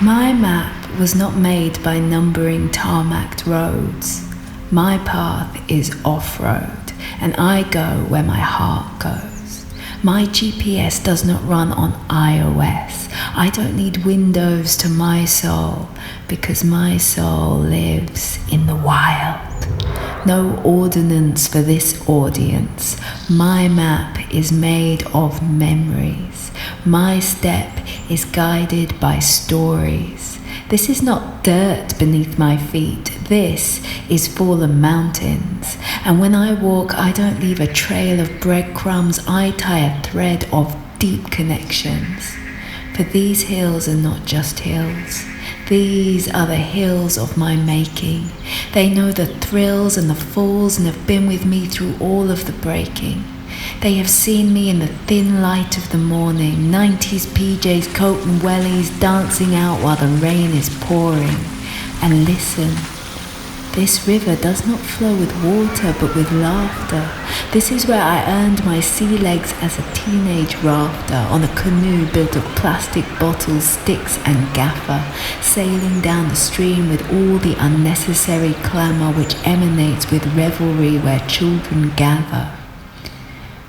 My map was not made by numbering tarmacked roads. My path is off-road, and I go where my heart goes. My GPS does not run on iOS. I don't need windows to my soul, because my soul lives in the wild. No ordinance for this audience. My map is made of memories. My step is guided by stories. This is not dirt beneath my feet. This is fallen mountains. And when I walk, I don't leave a trail of breadcrumbs. I tie a thread of deep connections. For these hills are not just hills. These are the hills of my making. They know the thrills and the falls and have been with me through all of the breaking. They have seen me in the thin light of the morning, 90s PJs, coat and wellies, dancing out while the rain is pouring. And listen, this river does not flow with water but with laughter. This is where I earned my sea legs as a teenage rafter on a canoe built of plastic bottles, sticks and gaffer, sailing down the stream with all the unnecessary clamour which emanates with revelry where children gather.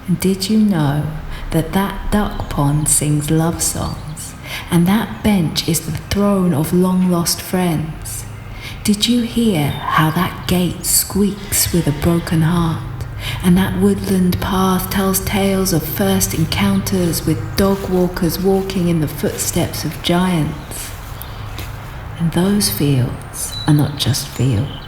And did you know that that duck pond sings love songs, and that bench is the throne of long-lost friends? Did you hear how that gate squeaks with a broken heart, and that woodland path tells tales of first encounters with dog walkers walking in the footsteps of giants? And those fields are not just fields.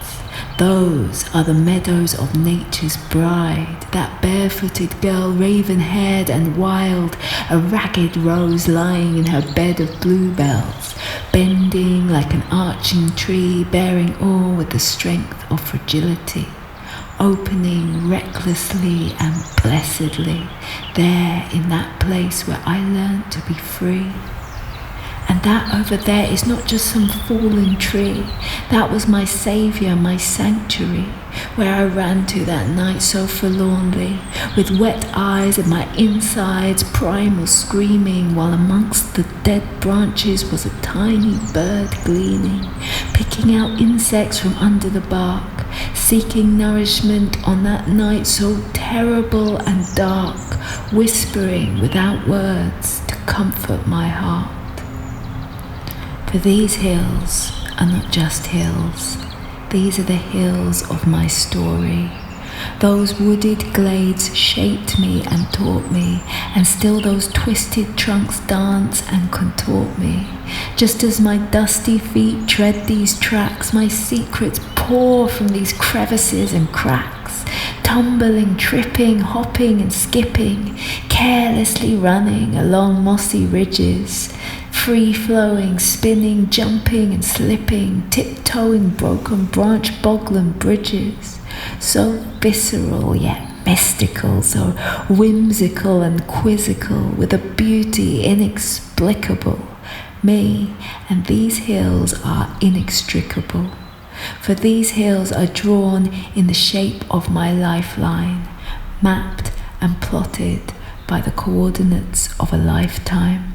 Those are the meadows of nature's bride, that barefooted girl, raven-haired and wild, a ragged rose lying in her bed of bluebells, bending like an arching tree, bearing all with the strength of fragility, opening recklessly and blessedly, there in that place where I learned to be free. And that over there is not just some fallen tree. That was my saviour, my sanctuary, where I ran to that night so forlornly, with wet eyes and my insides primal screaming, while amongst the dead branches was a tiny bird gleaning, picking out insects from under the bark, seeking nourishment on that night so terrible and dark, whispering without words to comfort my heart. For these hills are not just hills. These are the hills of my story. Those wooded glades shaped me and taught me, and still those twisted trunks dance and contort me. Just as my dusty feet tread these tracks, my secrets pour from these crevices and cracks, tumbling, tripping, hopping and skipping, carelessly running along mossy ridges, free-flowing, spinning, jumping and slipping, tiptoeing broken branch bogland bridges, so visceral yet mystical, so whimsical and quizzical, with a beauty inexplicable. Me and these hills are inextricable, for these hills are drawn in the shape of my lifeline, mapped and plotted by the coordinates of a lifetime.